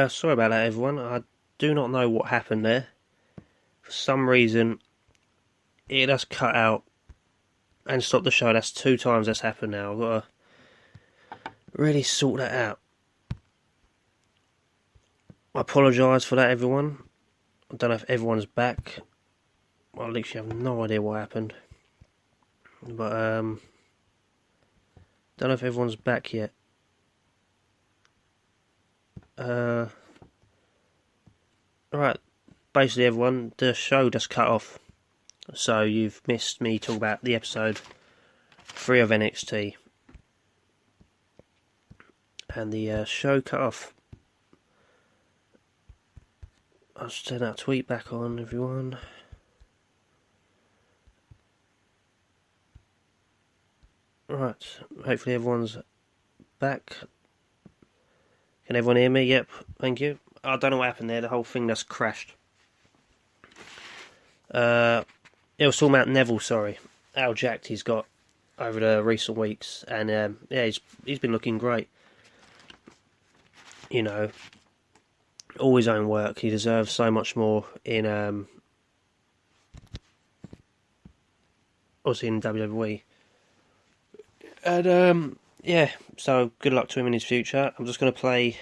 Sorry about that, everyone. I do not know what happened there. For some reason, it has cut out and stopped the show. That's 2 times that's happened now. I've got to really sort that out. I apologise for that, everyone. I don't know if everyone's back. I literally have no idea what happened. But, don't know if everyone's back yet. Right, basically everyone, the show just cut off. So you've missed me talk about the episode 3 of NXT. And the show cut off. I'll just turn that tweet back on, everyone. Right, hopefully everyone's back. Can everyone hear me? Yep, thank you. I don't know what happened there, the whole thing just crashed. It was talking about Neville, how jacked he's got over the recent weeks. And yeah, he's been looking great. You know, all his own work. He deserves so much more in obviously in WWE. And yeah, so good luck to him in his future. I'm just going to play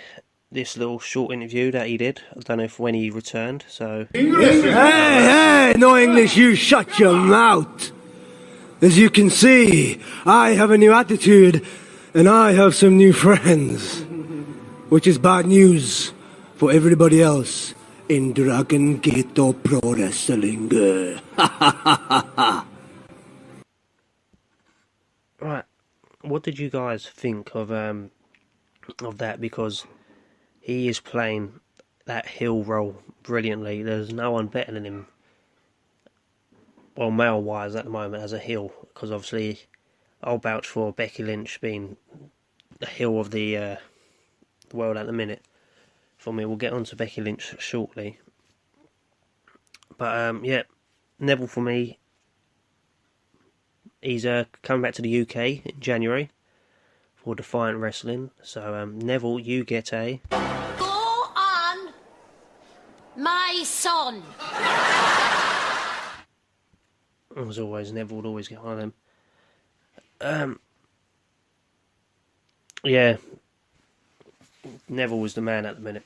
this little short interview that he did. I don't know if when he returned, so... Hey, no English, you shut your mouth. As you can see, I have a new attitude, and I have some new friends. Which is bad news for everybody else in Dragon Gate Pro Wrestling. Right, what did you guys think of that? Because he is playing that heel role brilliantly. There's no one better than him, well, male-wise at the moment, as a heel. Because obviously, I'll vouch for Becky Lynch being the heel of the world at the minute. For me, we'll get on to Becky Lynch shortly. But yeah, Neville for me, he's coming back to the UK in January for Defiant Wrestling. So Neville, you get a... Go on, my son. As always, Neville would always get one of them. Yeah, Neville was the man at the minute.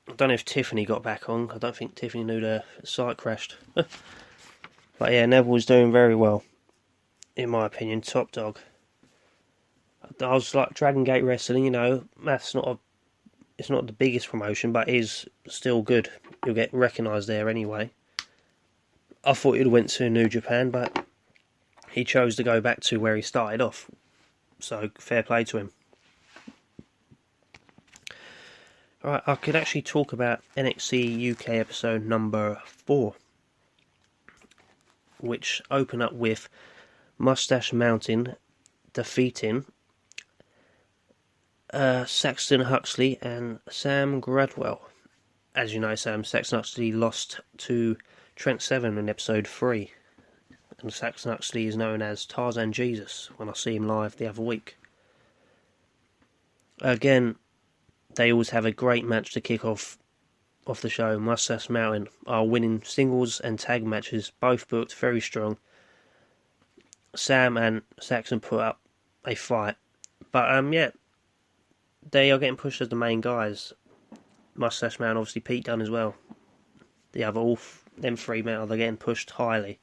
I don't know if Tiffany got back on. I don't think Tiffany knew the site crashed. But yeah, Neville was doing very well, in my opinion. Top dog. I was like, Dragon Gate Wrestling, you know, it's not the biggest promotion, but it is still good. You'll get recognised there anyway. I thought he'd went to New Japan, but he chose to go back to where he started off. So fair play to him. Alright, I could actually talk about NXT UK episode number 4, which open up with Mustache Mountain defeating Saxon Huxley and Sam Gradwell. As you know, Saxon Huxley lost to Trent Seven in episode 3, and Saxon Huxley is known as Tarzan Jesus when I see him live the other week. Again, they always have a great match to kick off the show. Mustache Mountain are winning singles and tag matches, both booked very strong. Sam and Saxon put up a fight, but yeah, they are getting pushed as the main guys. Mustache Mountain, obviously Pete Dunne as well. The other, them 3 men, they're getting pushed highly.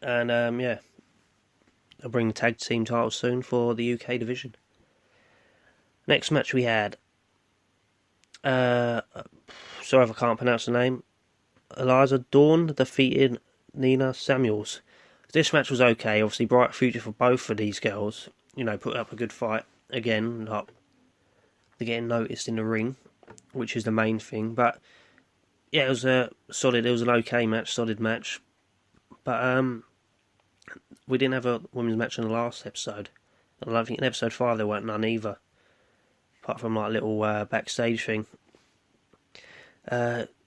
And yeah, they'll bring the tag team titles soon for the UK division. Next match we had, sorry if I can't pronounce the name, Eliza Dawn defeated Nina Samuels. This match was okay, obviously bright future for both of these girls, you know, put up a good fight, again, like, they're getting noticed in the ring, which is the main thing, but yeah, it was an okay match, solid match, but we didn't have a women's match in the last episode, and I think in episode 5 there weren't none either. Apart from like a little backstage thing.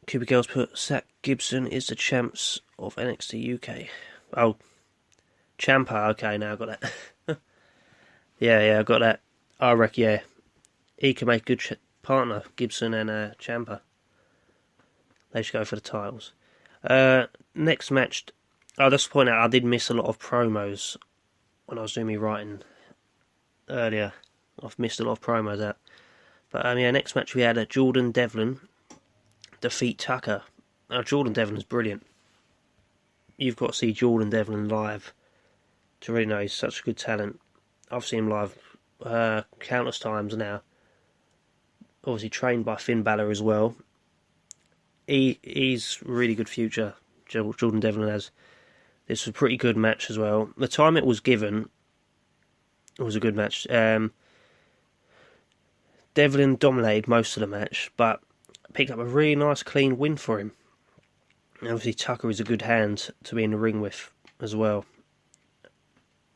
Cuba Girls put Zach Gibson is the champs of NXT UK. Oh, Ciampa. Okay, now I got that. yeah, I got that. I reckon, yeah. he can make a good partner, Gibson and Ciampa. They should go for the titles. Next match, I'll just point out I did miss a lot of promos when I was doing my writing earlier. I've missed a lot of promos out. But next match we had Jordan Devlin defeat Tucker. Now, Jordan Devlin's brilliant. You've got to see Jordan Devlin live to really know he's such a good talent. I've seen him live countless times now. Obviously trained by Finn Balor as well. He's really good future, Jordan Devlin has. This was a pretty good match as well. The time it was given, it was a good match. Devlin dominated most of the match, but picked up a really nice clean win for him. And obviously Tucker is a good hand to be in the ring with as well.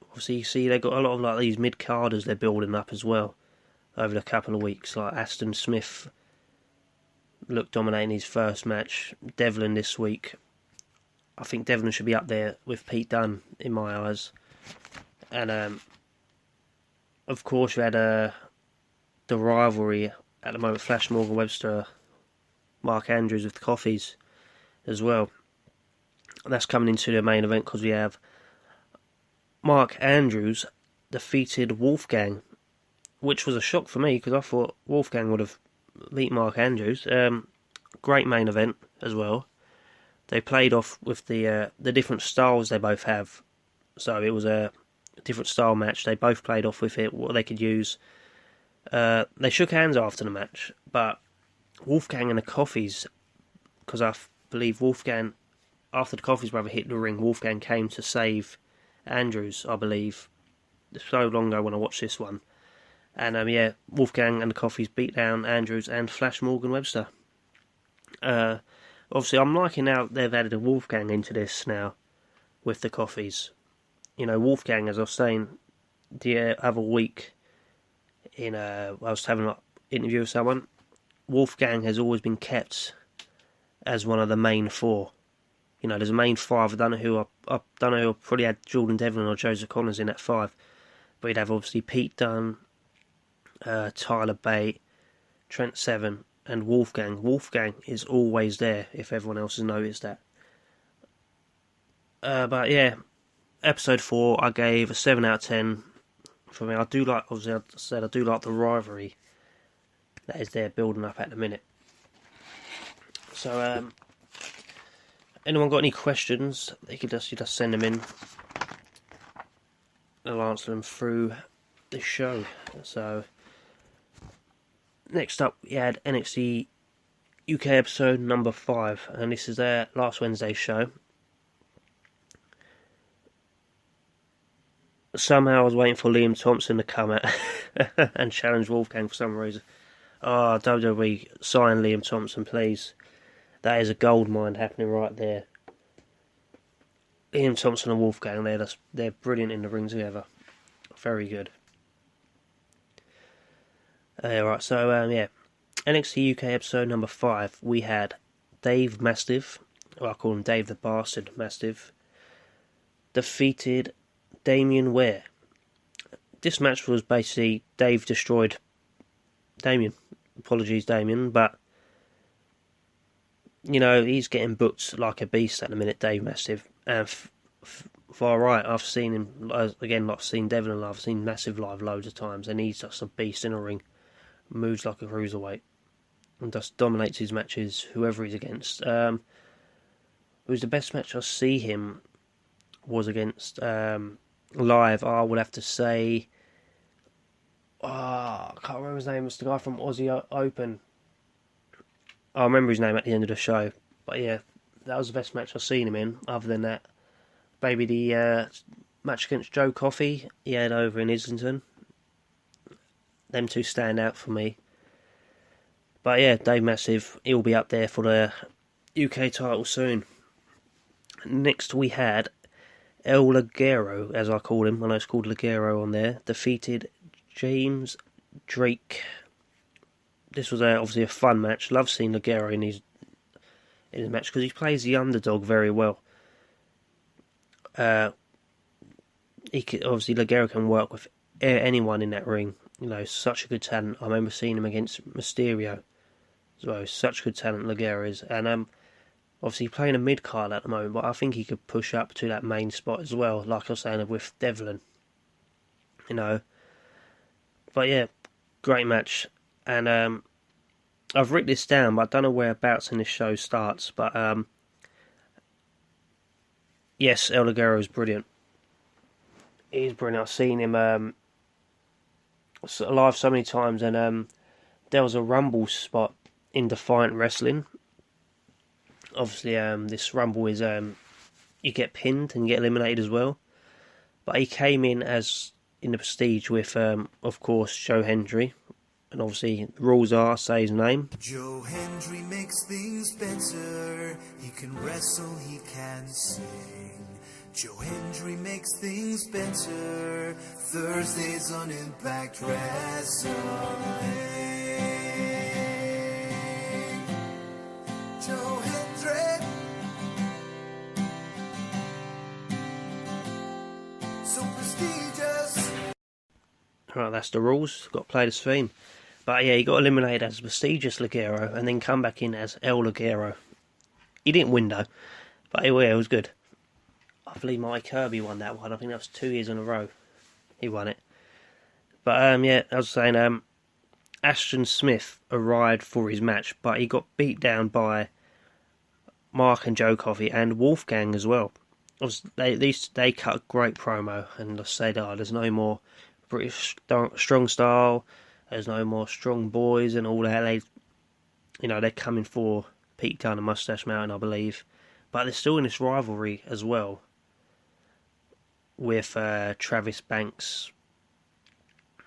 Obviously you see they've got a lot of like these mid-carders they're building up as well over the couple of weeks. Like Aston Smith looked dominating his first match. Devlin this week. I think Devlin should be up there with Pete Dunne in my eyes. And of course you had the rivalry at the moment, Flash Morgan Webster, Mark Andrews with the Coffees as well. That's coming into the main event because we have Mark Andrews defeated Wolfgang, which was a shock for me because I thought Wolfgang would have beat Mark Andrews. Great main event as well. They played off with the different styles they both have. So it was a different style match. They both played off with it, what they could use. They shook hands after the match, but Wolfgang and the Coffees, because I believe Wolfgang, after the Coffees brother hit the ring, Wolfgang came to save Andrews, I believe. So long ago when I watched this one. And Wolfgang and the Coffees beat down Andrews and Flash Morgan Webster. Obviously, I'm liking how they've added a Wolfgang into this now with the Coffees. You know, Wolfgang, as I was saying the other week, I was having an interview with someone. Wolfgang has always been kept as one of the main four. You know, there's a main five. I don't know who. I don't know who. Probably had Jordan Devlin or Joseph Connors in that five, but you'd have obviously Pete Dunne, Tyler Bate, Trent Seven, and Wolfgang. Wolfgang is always there. If everyone else has noticed that. But yeah, episode 4, I gave a 7 out of 10. For me, I do like. Obviously, I said I do like the rivalry that is there building up at the minute. So, anyone got any questions? You just send them in. I'll answer them through the show. So, next up, we had NXT UK episode number 5, and this is their last Wednesday's show. Somehow I was waiting for Liam Thompson to come out and challenge Wolfgang for some reason. Oh, WWE, sign Liam Thompson, please. That is a gold mine happening right there. Liam Thompson and Wolfgang, they're brilliant in the ring together. Very good. Right, so, NXT UK episode number 5, we had Dave Mastiff, or I call him Dave the Bastard Mastiff, defeated Damien Ware. This match was basically Dave destroyed Damien. Apologies, Damien, but you know he's getting booked like a beast at the minute, Dave Mastiff. And far right, I've seen him again. Like I've seen Devlin live, I've seen Massive live loads of times, and he's just a beast in a ring. Moves like a cruiserweight and just dominates his matches, whoever he's against. It was the best match I see him was against. Live, I would have to say, I can't remember his name. It's the guy from Aussie Open. I'll remember his name at the end of the show. But yeah, that was the best match I've seen him in. Other than that, maybe the match against Joe Coffey he had over in Islington. Them two stand out for me. But yeah, Dave Massive, he'll be up there for the UK title soon. Next we had El Ligero, as I call him, I know it's called Ligero on there, defeated James Drake. This was obviously a fun match. Love seeing Ligero in his match because he plays the underdog very well. Obviously Ligero can work with anyone in that ring. You know, such a good talent. I remember seeing him against Mysterio as well. Such good talent, Ligero is. And obviously playing a mid card at the moment, but I think he could push up to that main spot as well, like I was saying with Devlin. You know. But yeah, great match. And I've written this down, but I don't know whereabouts in this show starts. But yes, El Ligero is brilliant. He's brilliant. I've seen him live so many times, and there was a Rumble spot in Defiant Wrestling. Obviously, this Rumble is you get pinned and get eliminated as well. But he came in as in the Prestige with, of course, Joe Hendry. And obviously, the rules are, say his name. Joe Hendry makes things better. He can wrestle, he can sing. Joe Hendry makes things better. Thursdays on Impact Wrestling. Joe Hendry. So prestigious. Right, that's the rules. Got to play this theme. But yeah, he got eliminated as Prestigious Ligero and then come back in as El Ligero. He didn't win though, but it was good. I believe Mike Kirby won that one. I think that was 2 years in a row he won it. But yeah, I was saying, Ashton Smith arrived for his match, but he got beat down by Mark and Joe Coffey and Wolfgang as well. They cut a great promo and said, there's no more British strong style. There's no more strong boys and all that. They're coming for Pete Dunne and Mustache Mountain, I believe. But they're still in this rivalry as well with Travis Banks,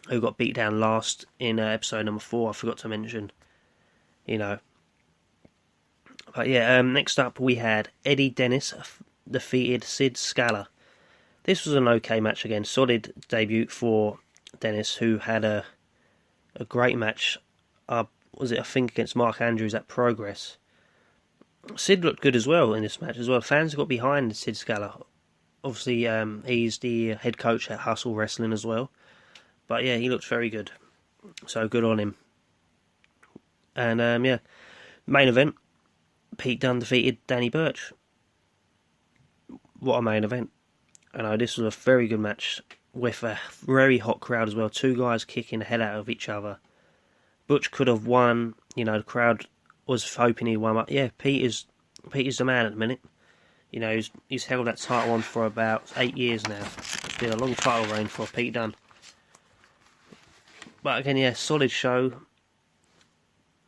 who got beat down last in episode number 4. I forgot to mention. But yeah, next up we had Eddie Dennis defeated Sid Scala. This was an okay match again. Solid debut for Dennis, who had a great match. I think against Mark Andrews at Progress. Sid looked good as well in this match as well. Fans got behind Sid Scala. Obviously, he's the head coach at Hustle Wrestling as well. But yeah, he looked very good. So good on him. And yeah, main event. Pete Dunne defeated Danny Burch. What a main event. I know this was a very good match with a very hot crowd as well. 2 guys kicking the hell out of each other. Butch could have won. The crowd was hoping he won. But yeah, Pete is the man at the minute. He's held that title on for about 8 years now. It's been a long title reign for Pete Dunne. But again, yeah, solid show.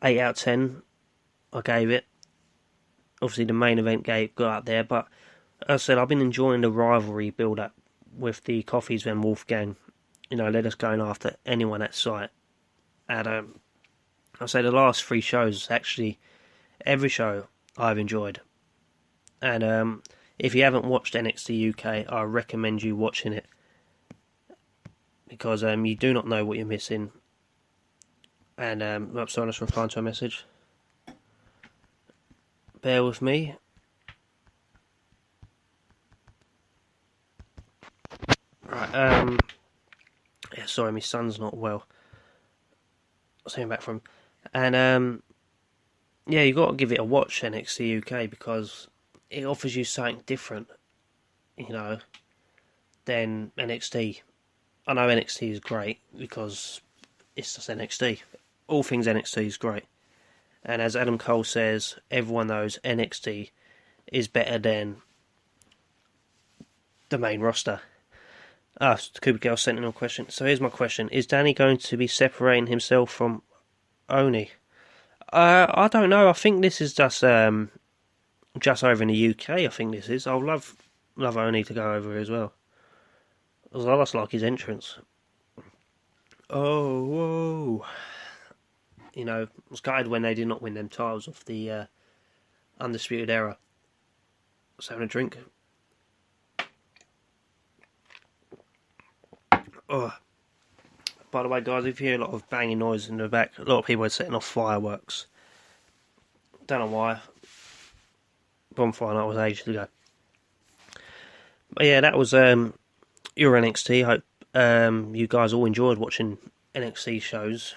8 out of 10, I gave it. Obviously, the main event got up there, but as I said, I've been enjoying the rivalry build-up with the Coffees and Wolfgang. Let us going after anyone at sight. And I'll say the last 3 shows, actually, every show I've enjoyed. And if you haven't watched NXT UK, I recommend you watching it. Because you do not know what you're missing. And, sorry, let's reply to a message. Bear with me. Right, yeah, sorry, my son's not well. I'll see him back from. And, yeah, you've got to give it a watch, NXT UK, because it offers you something different, than NXT. I know NXT is great, because it's just NXT. All things NXT is great. And as Adam Cole says, everyone knows NXT is better than the main roster. Cooper Girl sent in a question. So here's my question. Is Danny going to be separating himself from Oni? I don't know. I think this is just over in the UK, I think this is. I'd love Oni to go over as well. Because I just like his entrance. Oh, whoa. I was gutted when they did not win them titles off the Undisputed Era. Just having a drink. Oh. By the way, guys, if you hear a lot of banging noise in the back, a lot of people are setting off fireworks. Don't know why. Bonfire night was ages ago. But yeah, that was your NXT. Hope you guys all enjoyed watching NXT shows.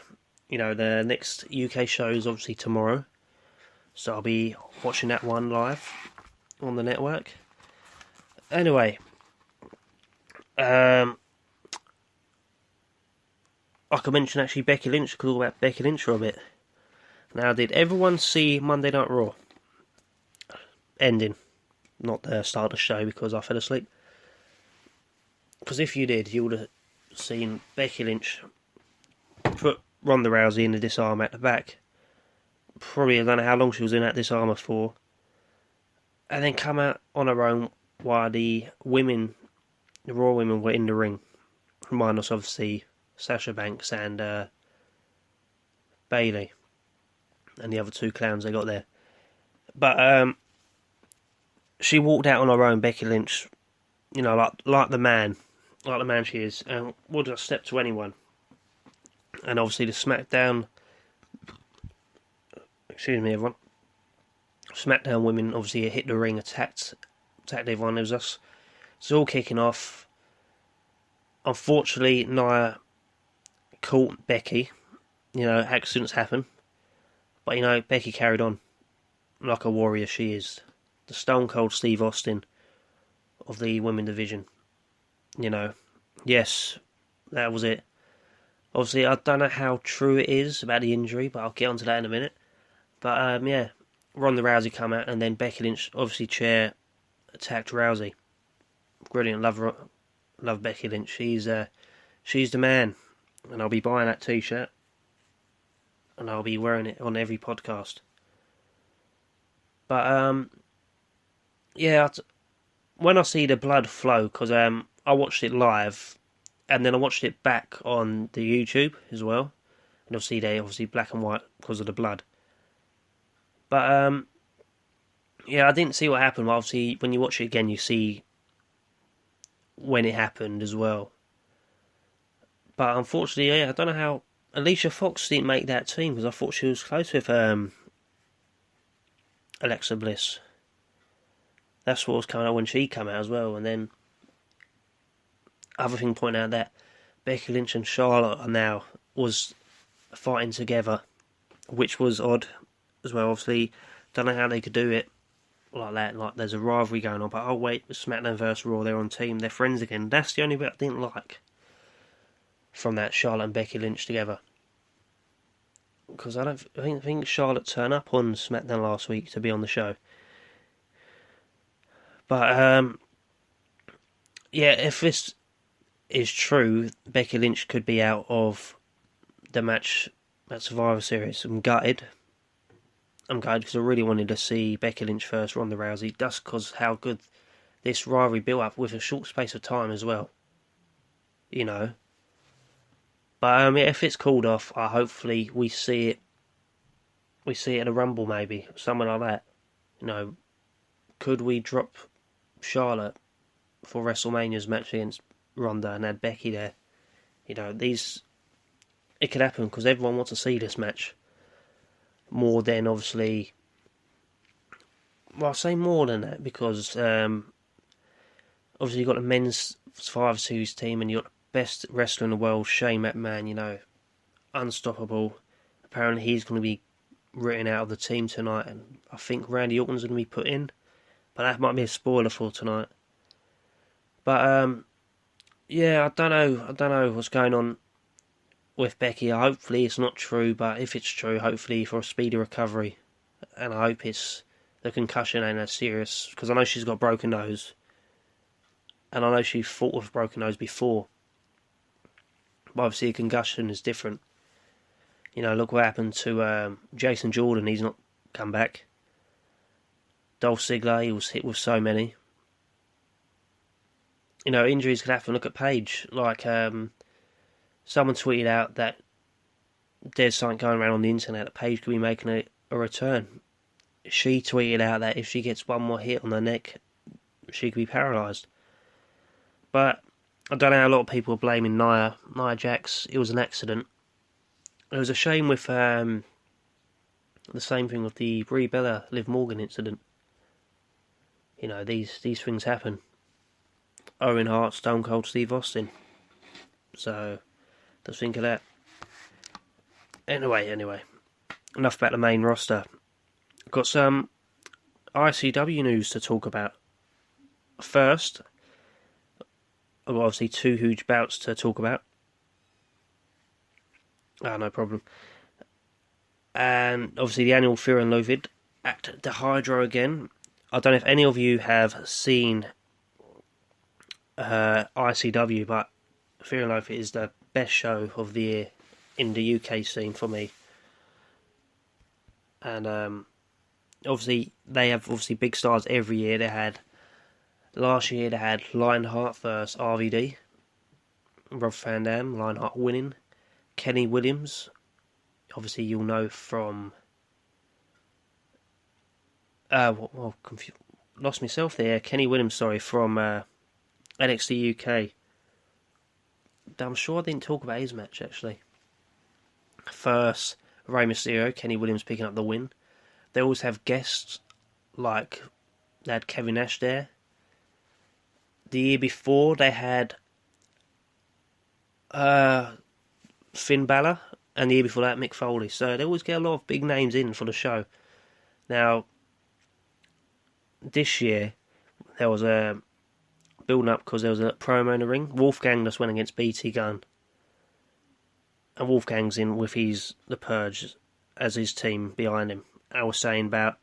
You know, the next UK show is obviously tomorrow, so I'll be watching that one live on the network. Anyway, I could mention actually Becky Lynch. I could talk about Becky Lynch for a bit. Now, did everyone see Monday Night Raw? Ending. Not the start of the show because I fell asleep. Because if you did, you would have seen Becky Lynch put Ronda Rousey in the disarm at the back. Probably I don't know how long she was in that disarmer for. And then come out on her own while the Raw women were in the ring. Minus obviously Sasha Banks and Bayley. And the other two clowns they got there. But she walked out on her own, Becky Lynch, you know, like the man she is, and would have stepped to anyone. And obviously the SmackDown, excuse me everyone, SmackDown women obviously hit the ring, attacked everyone. It was us. It's all kicking off. Unfortunately, Nia caught Becky. You know, accidents happen. But, you know, Becky carried on like a warrior she is. The Stone Cold Steve Austin of the women division. You know, yes, that was it. Obviously, I don't know how true it is about the injury, but I'll get onto that in a minute. But, yeah, Ronda Rousey come out, and then Becky Lynch, obviously, chair attacked Rousey. Brilliant, love Becky Lynch. She's the man, and I'll be buying that t-shirt, and I'll be wearing it on every podcast. But, yeah, when I see the blood flow, because I watched it live, and then I watched it back on the YouTube as well, and obviously they black and white because of the blood. But yeah, I didn't see what happened. But obviously, when you watch it again, you see when it happened as well. But unfortunately, yeah, I don't know how Alicia Fox didn't make that team because I thought she was close with Alexa Bliss. That's what was coming out when she came out as well. And then, other thing pointing out that Becky Lynch and Charlotte are now was fighting together, which was odd as well. Obviously, don't know how they could do it like that. Like there's a rivalry going on, but oh wait, SmackDown vs Raw, they're on team, they're friends again. That's the only bit I didn't like from that Charlotte and Becky Lynch together. Because I think Charlotte turned up on SmackDown last week to be on the show. But yeah, if this is true, Becky Lynch could be out of the match at Survivor Series. I'm gutted because I really wanted to see Becky Lynch first, Ronda Rousey. That's because how good this rivalry built up with a short space of time as well. You know. But yeah, if it's called off, hopefully we see it. We see it at a Rumble maybe, something like that. You know, could we drop Charlotte for WrestleMania's match against Ronda and add Becky there? You know, it could happen because everyone wants to see this match more than obviously. Well, I say more than that because obviously you've got the men's Survivor Series team and you've got the best wrestler in the world, Shane McMahon. You know, unstoppable. Apparently he's going to be written out of the team tonight, and I think Randy Orton's going to be put in, but that might be a spoiler for tonight. But yeah, I don't know what's going on with Becky. Hopefully it's not true, but if it's true, hopefully for a speedy recovery, and I hope the concussion ain't as serious, because I know she's got a broken nose, and I know she fought with a broken nose before, but obviously a concussion is different. You know, look what happened to Jason Jordan. He's not come back. Dolph Ziggler, he was hit with so many. You know, injuries could happen. Look at Paige. Like, someone tweeted out that there's something going around on the internet that Paige could be making a return. She tweeted out that if she gets one more hit on her neck, she could be paralysed. But I don't know how a lot of people are blaming Nia Jax. It was an accident. It was a shame with the same thing with the Brie Bella Liv Morgan incident. You know, these things happen. Owen Hart, Stone Cold Steve Austin. So, just think of that. Anyway, enough about the main roster. Got some ICW news to talk about. First, obviously 2 huge bouts to talk about. No problem. And obviously the annual Fear and Loathing at the Hydro again. I don't know if any of you have seen ICW, but Fear and Loathing is the best show of the year in the UK scene for me. And obviously they have big stars every year. Last year they had Lionheart versus RVD, Rob Van Dam, Lionheart winning. Kenny Williams, obviously you'll know from lost myself there. Kenny Williams, from NXT UK. I'm sure I didn't talk about his match actually. First, Rey Mysterio, Kenny Williams picking up the win. They always have guests, like they had Kevin Nash there. The year before they had Finn Balor, and the year before that Mick Foley. So they always get a lot of big names in for the show. Now, this year there was a building up because there was a promo in the ring. Wolfgang just went against BT Gunn, and Wolfgang's in with the Purge as his team behind him. I was saying about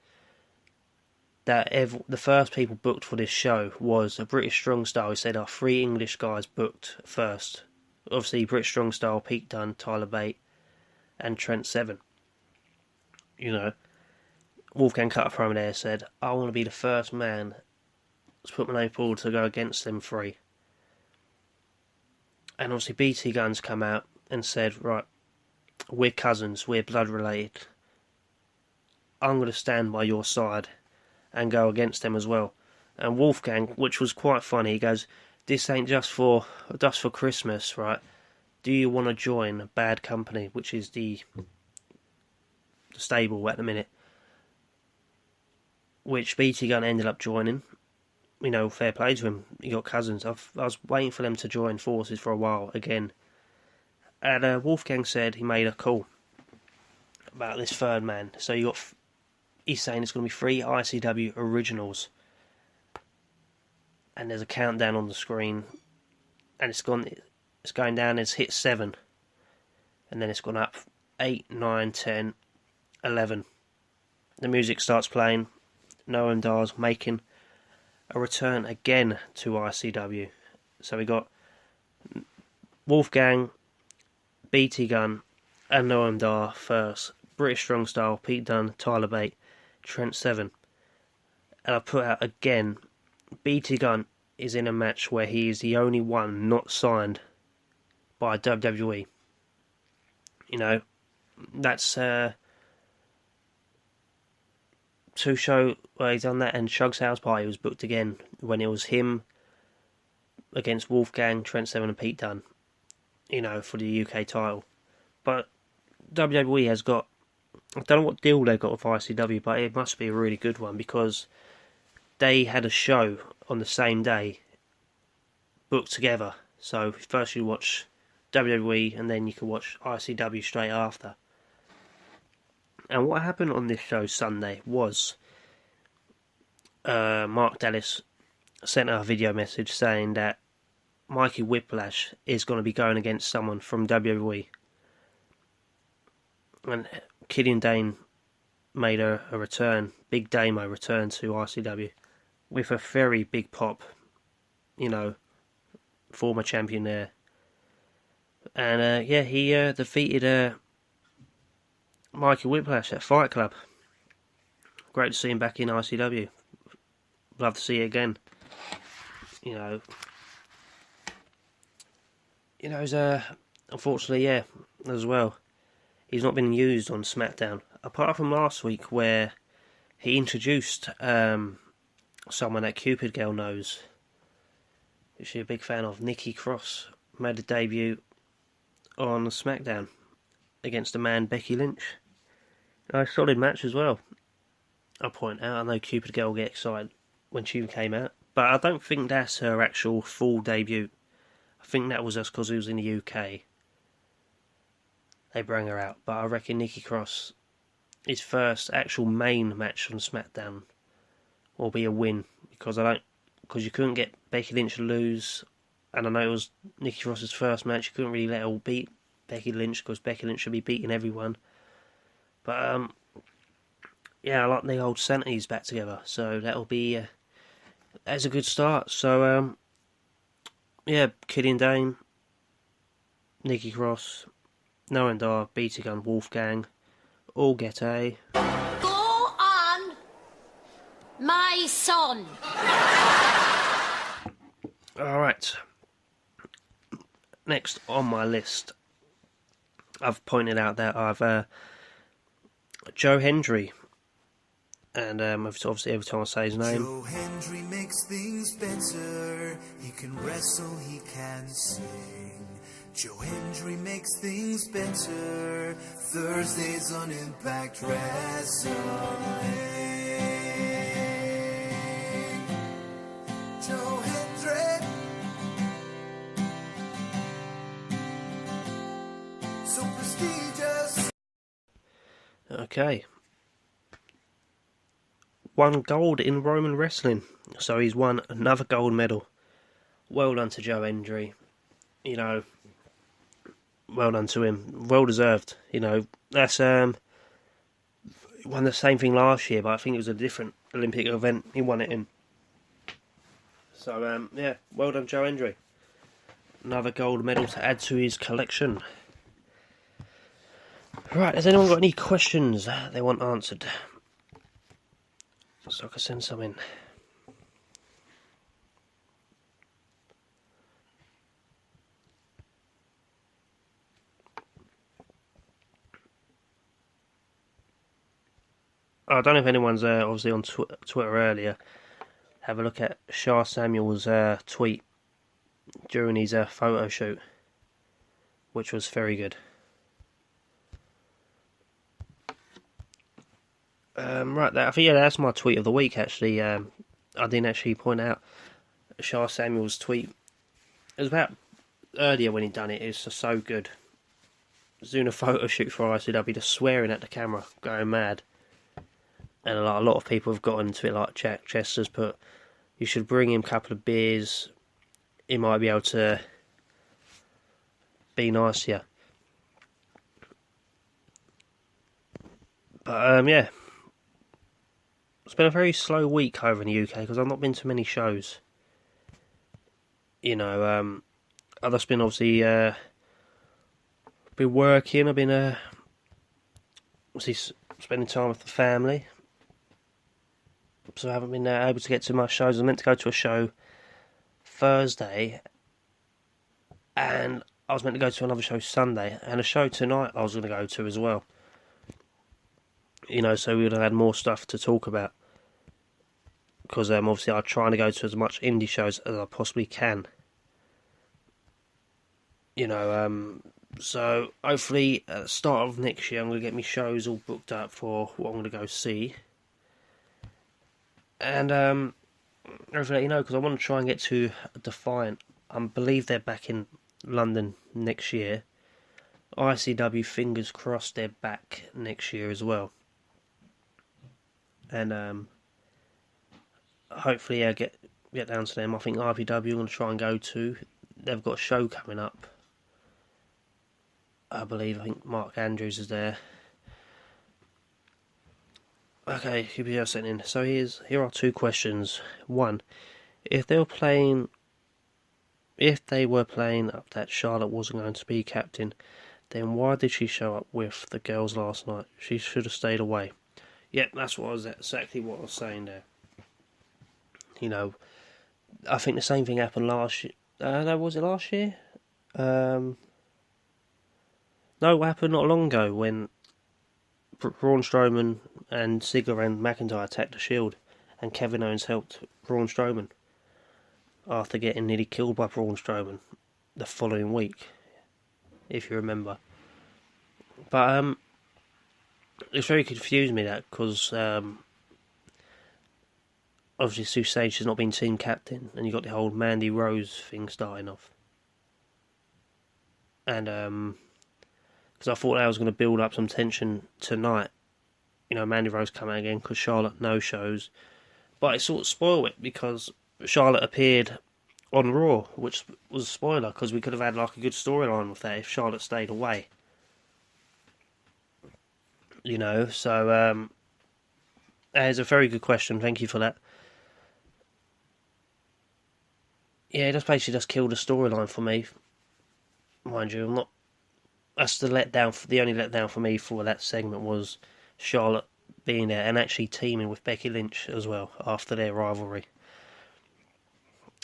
that the first people booked for this show was a British Strong Style. He said 3 English guys booked first. Obviously, British Strong Style, Pete Dunne, Tyler Bate, and Trent Seven. Wolfgang cut a promo there, said, I want to be the first man to put my name forward to go against them 3. And obviously BT Gunn's come out and said, right, we're cousins, we're blood related. I'm going to stand by your side and go against them as well. And Wolfgang, which was quite funny, he goes, this ain't just for Christmas, right? Do you want to join Bad Company, which is the stable at the minute? Which BT Gunn ended up joining. Fair play to him. You got cousins. I was waiting for them to join forces for a while again. And Wolfgang said he made a call about this third man. So he's saying it's going to be 3 ICW originals. And there's a countdown on the screen, and it's going down. It's hit 7, and then it's gone up 8, 9, 10, 11. The music starts playing. Noam Dar's making a return again to ICW. So we got Wolfgang, BT Gunn, and Noam Dar first. British Strong Style, Pete Dunne, Tyler Bate, Trent Seven. And I put out again, BT Gunn is in a match where he is the only one not signed by WWE. That's to show where he's done that. And Shug's House Party was booked again when it was him against Wolfgang, Trent Seven, and Pete Dunne, for the UK title. But WWE has got, I don't know what deal they've got with ICW, but it must be a really good one, because they had a show on the same day booked together. So first you watch WWE and then you can watch ICW straight after. And what happened on this show Sunday was Mark Dallas sent out a video message saying that Mikey Whiplash is going to be going against someone from WWE. And Killian Dane made a return, Big Damo return to ICW with a very big pop, former champion there. And he defeated Mikey Whiplash at Fight Club. Great to see him back in ICW. Love to see it again. Unfortunately, as well, he's not been used on SmackDown. Apart from last week where he introduced someone that Cupid Girl knows, which she's a big fan of, Nikki Cross, made a debut on SmackDown against the man Becky Lynch. A solid match as well. I'll point out, I know Cupid Girl get excited when she came out, but I don't think that's her actual full debut. I think that was just because he was in the UK. they bring her out. But I reckon Nikki Cross, his first actual main match on SmackDown, will be a win because you couldn't get Becky Lynch to lose, and I know it was Nikki Cross's first match. You couldn't really let her beat Becky Lynch because Becky Lynch should be beating everyone. But yeah, I like the old Sanities back together, so that'll be that's a good start. So yeah, Killian Dane, Nikki Cross, Noah Dar, BT Gunn, Wolfgang, all get a. Go on, my son. Alright. Next on my list, I've pointed out that I've Joe Hendry. And obviously every time I say his name, Joe Hendry makes things better. He can wrestle, he can sing. Joe Hendry makes things better. Thursdays on Impact Wrestling. Joe Hendry, so prestigious. okay. Won gold in Roman wrestling, so he's won another gold medal. Well done to Joe Hendry. You know, well done to him. Well deserved. You know, that's he won the same thing last year, but I think it was a different Olympic event he won it in. So yeah, well done Joe Hendry. Another gold medal to add to his collection. Right, has anyone got any questions they want answered? So I can send some in. I don't know if anyone's obviously on Twitter earlier. Have a look at Shah Samuel's tweet during his photo shoot, which was very good. Right, I think that's my tweet of the week. Actually, I didn't actually point out Shah Samuel's tweet. It was about earlier when he done it. It was just so good. He was doing a photo shoot for ICW, just swearing at the camera, going mad. And a lot of people have gotten into it, like Jack Chester's put, you should bring him a couple of beers. He might be able to be nice to you. But yeah. It's been a very slow week over in the UK because I've not been to many shows. You know, I've just been obviously been working. I've been obviously spending time with the family, so I haven't been able to get to my shows. I was meant to go to a show Thursday, and I was meant to go to another show Sunday, and a show tonight I was going to go to as well. You know, so we would have had more stuff to talk about. Because obviously I'm trying to go to as much indie shows as I possibly can. You know, so hopefully at the start of next year I'm going to get my shows all booked up for what I'm going to go see. And hopefully let you know, because I want to try and get to Defiant. I believe they're back in London next year. ICW, fingers crossed, they're back next year as well. And hopefully get down to them. I think RPW I'm going to try and go to. They've got a show coming up. I think Mark Andrews is there. Okay, QPR sent in. So here are two questions. One, if they were playing up that Charlotte wasn't going to be captain, then why did she show up with the girls last night? She should have stayed away. Yep, that's exactly what I was saying there. You know, I think the same thing happened last year. No, was it last year? No, what happened not long ago when Braun Strowman and Ziggler and McIntyre attacked the Shield, and Kevin Owens helped Braun Strowman after getting nearly killed by Braun Strowman the following week, if you remember. But it's very confused me that, because obviously Sue Sage has not been team captain, and you got the whole Mandy Rose thing starting off. And because I thought that was going to build up some tension tonight. You know, Mandy Rose coming again because Charlotte no shows, but it sort of spoiled it because Charlotte appeared on Raw, which was a spoiler because we could have had like a good storyline with that if Charlotte stayed away. You know, so that is a very good question. Thank you for that. Yeah, it just basically just killed the storyline for me. Mind you, I'm not. That's the letdown. The only letdown for me for that segment was Charlotte being there and actually teaming with Becky Lynch as well after their rivalry.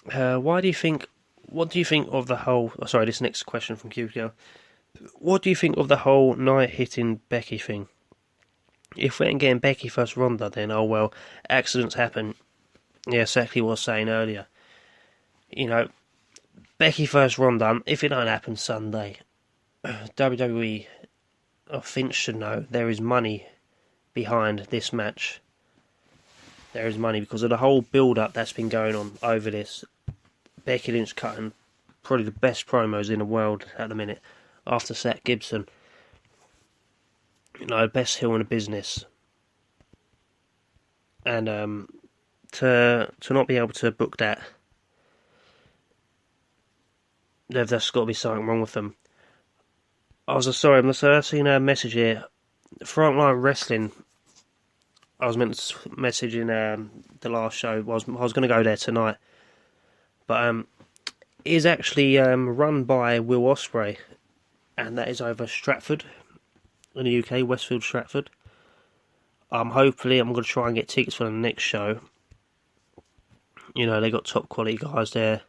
What do you think of the whole... Oh, sorry, this next question from QPL. What do you think of the whole Nia hitting Becky thing? If we ain't getting Becky first Ronda, then oh well, accidents happen. Yeah, exactly what I was saying earlier. You know, Becky first Ronda, if it don't happen Sunday, WWE, I think should know, there is money behind this match. There is money because of the whole build-up that's been going on over this. Becky Lynch cutting probably the best promos in the world at the minute after Seth Gibson. You know, best heel in the business. And to not be able to book that, there's got to be something wrong with them. I've seen a message here. Frontline Wrestling, I was meant to message in the last show. I was going to go there tonight. But it is actually run by Will Ospreay. And that is over Stratford in the UK, Westfield Stratford. Hopefully I'm going to try and get tickets for the next show. You know, they got top quality guys there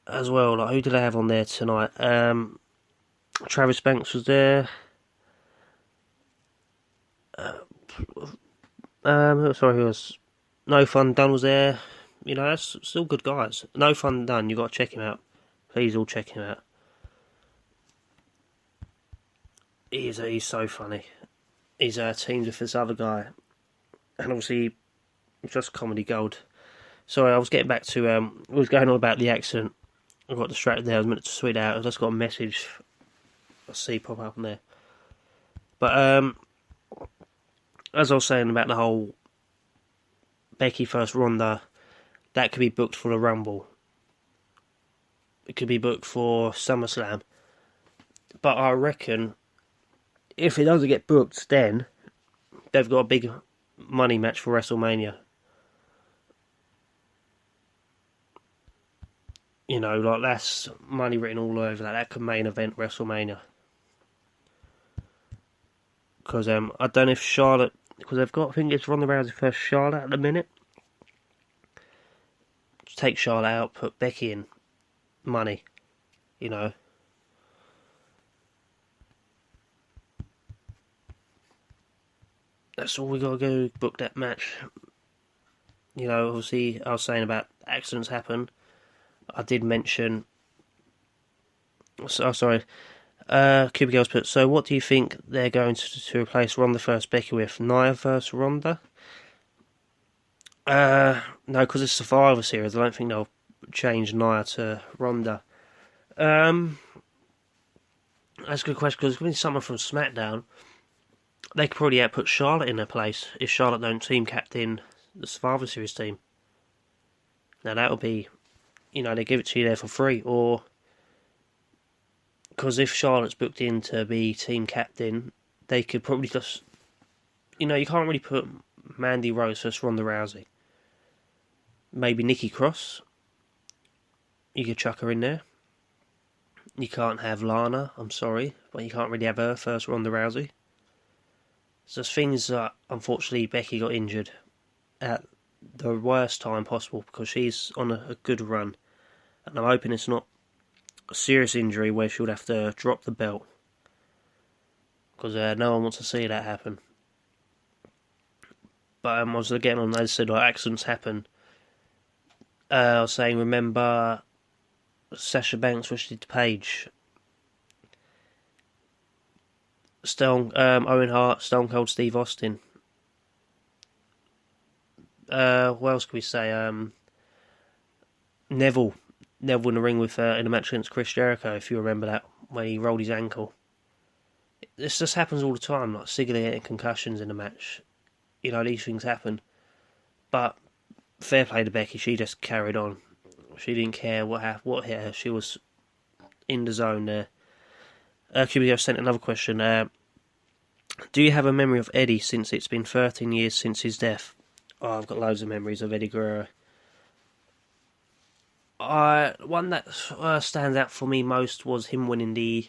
as well. Like, who did they have on there tonight? Travis Banks was there. Who was? No Fun Done was there. You know, that's still good guys. No Fun Done, you got to check him out. Please all check him out. He's so funny. He's teamed with this other guy, and obviously just comedy gold. Sorry, I was getting back to I was going on about the accident. I got distracted there. I was meant to tweet out. I just got a message. I see pop up on there. But as I was saying about the whole Becky first Ronda, that could be booked for the Rumble. It could be booked for SummerSlam. But I reckon if it doesn't get booked, then they've got a big money match for WrestleMania. You know, like that's money written all over that. That could main event WrestleMania. Because I don't know if Charlotte, because they've got, I think it's Ronda Rousey first Charlotte at the minute. Just take Charlotte out, put Becky in. Money, you know. That's all we got to go, book that match. You know, obviously, I was saying about accidents happen. I did mention... Cuba Girls put, so what do you think they're going to replace Ronda first Becky with? Nia versus Ronda? No, because it's Survivor Series. I don't think they'll change Nia to Ronda. That's a good question, because when someone from SmackDown, they could probably put Charlotte in their place if Charlotte don't team captain the Survivor Series team. Now that would be, you know, they give it to you there for free, or because if Charlotte's booked in to be team captain, they could probably just, you know, you can't really put Mandy Rose versus Ronda Rousey. Maybe Nikki Cross. You could chuck her in there. You can't have Lana, I'm sorry, but you can't really have her first Ronda Rousey. So things that, unfortunately, Becky got injured at the worst time possible because she's on a good run. And I'm hoping it's not a serious injury where she would have to drop the belt. Because no one wants to see that happen. But I was getting on, as I said, like, accidents happen. I was saying, remember Sasha Banks, which did Paige. Owen Hart, Stone Cold Steve Austin. What else can we say? Neville Neville in the ring with in a match against Chris Jericho, if you remember that, when he rolled his ankle. This just happens all the time, like Ziggler getting concussions in a match. You know, these things happen. But fair play to Becky, she just carried on. She didn't care what hit her. She was in the zone there. QBO sent another question. Do you have a memory of Eddie since it's been 13 years since his death? Oh, I've got loads of memories of Eddie Guerrero. One that stands out for me most was him winning the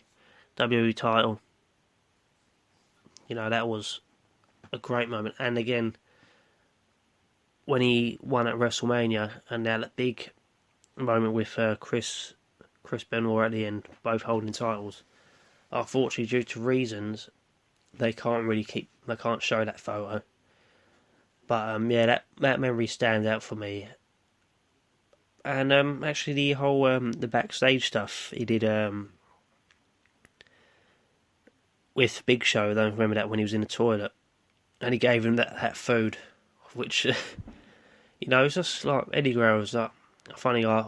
WWE title. You know, that was a great moment. And again, when he won at WrestleMania, and now that big moment with Chris Benoit at the end, both holding titles. Unfortunately, due to reasons, they can't show that photo. But yeah, that memory stands out for me. And actually, the whole the backstage stuff he did with Big Show, I don't remember that, when he was in the toilet, and he gave him that food, which you know, it's just like Eddie Guerrero was like a funny guy,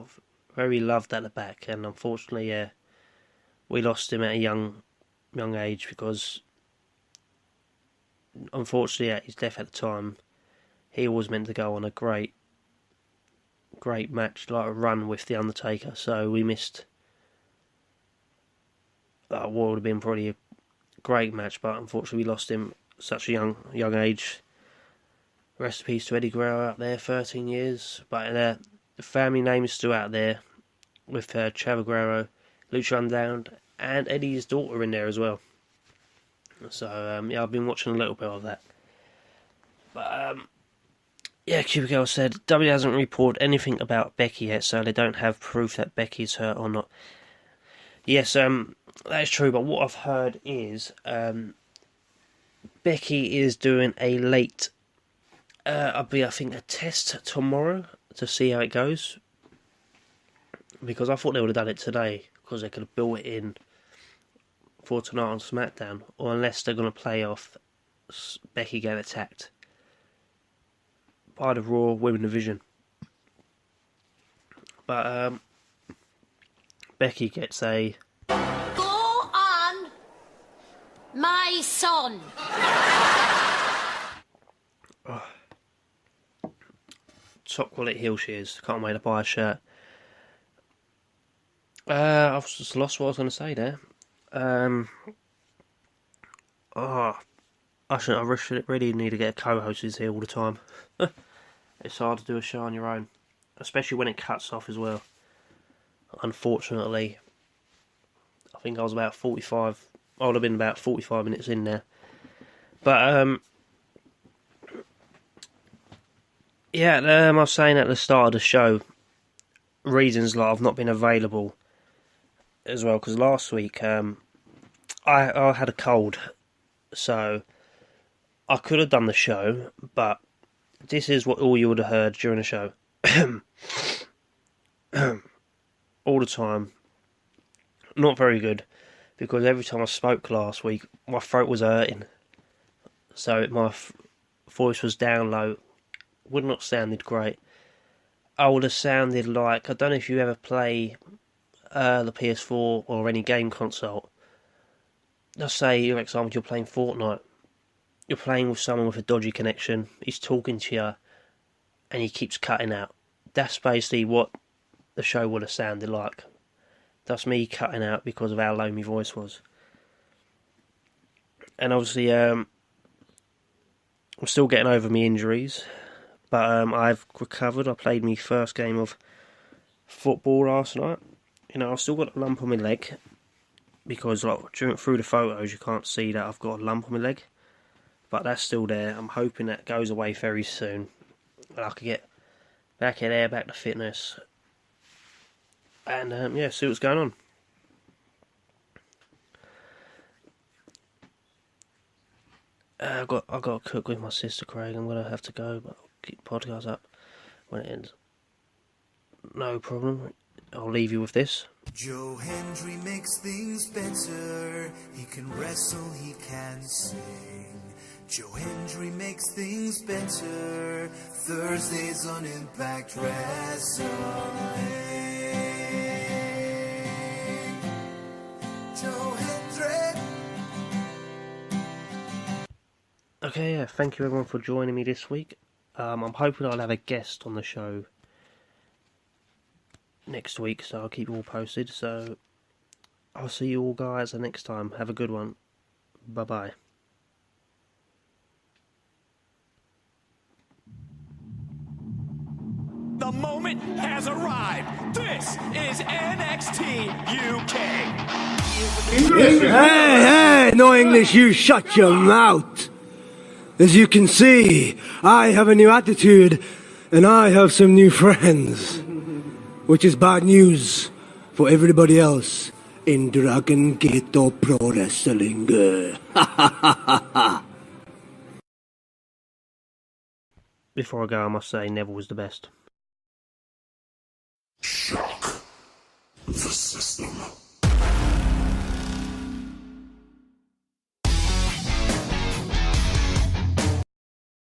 very loved at the back, and unfortunately, we lost him at a young age because, unfortunately, at his death at the time, he was meant to go on a great match, like a run with The Undertaker, so we missed what would have been probably a great match, but unfortunately we lost him at such a young age. Rest in peace to Eddie Guerrero out there, 13 years, but the family name is still out there with Chavo Guerrero, Lucha Underground, and Eddie's daughter in there as well. So yeah, I've been watching a little bit of that. But yeah, Cubicle said W hasn't reported anything about Becky yet, so they don't have proof that Becky's hurt or not. Yes, that is true, but what I've heard is Becky is doing a late, I think a test tomorrow to see how it goes. Because I thought they would have done it today, because they could have built it in for tonight on SmackDown, or unless they're going to play off Becky getting attacked by the Raw Women Division. But Becky gets a Go on, my son. top quality heel she is. Can't wait to buy a shirt. I've just lost what I was going to say there. I really need to get a co-host who's here all the time. It's hard to do a show on your own, especially when it cuts off as well. Unfortunately, I think I was about 45. I would have been about 45 minutes in there. But yeah, I was saying at the start of the show, reasons like I've not been available as well, because last week I had a cold, so I could have done the show, but this is what all you would have heard during the show. All the time. Not very good, because every time I spoke last week, my throat was hurting. So my voice was down low. Would not sounded great. I would have sounded like, I don't know if you ever play the PS4 or any game console. Let's say, for example, you're playing Fortnite. You're playing with someone with a dodgy connection. He's talking to you, and he keeps cutting out. That's basically what the show would have sounded like. That's me cutting out because of how low my voice was. And obviously, I'm still getting over my injuries, but I've recovered. I played my first game of football last night. You know, I've still got a lump on my leg, because like through the photos you can't see that I've got a lump on my leg, but that's still there. I'm hoping that goes away very soon, and I can get back in there, back to fitness, and yeah, see what's going on. I've got to cook with my sister, Craig. I'm gonna have to go, but I'll keep the podcast up when it ends. No problem. I'll leave you with this. Joe Hendry makes things better. He can wrestle, he can sing. Joe Hendry makes things better. Thursdays on Impact Wrestling. Joe Hendry. Okay, yeah, thank you everyone for joining me this week. I'm hoping I'll have a guest on the show next week, so I'll keep you all posted. So I'll see you all guys next time. Have a good one. Bye bye. The moment has arrived. This is NXT UK. Hey, no English, you shut your mouth. As you can see, I have a new attitude, and I have some new friends. Which is bad news for everybody else in Dragon Gate Pro Wrestling. Before I go, I must say Neville was the best.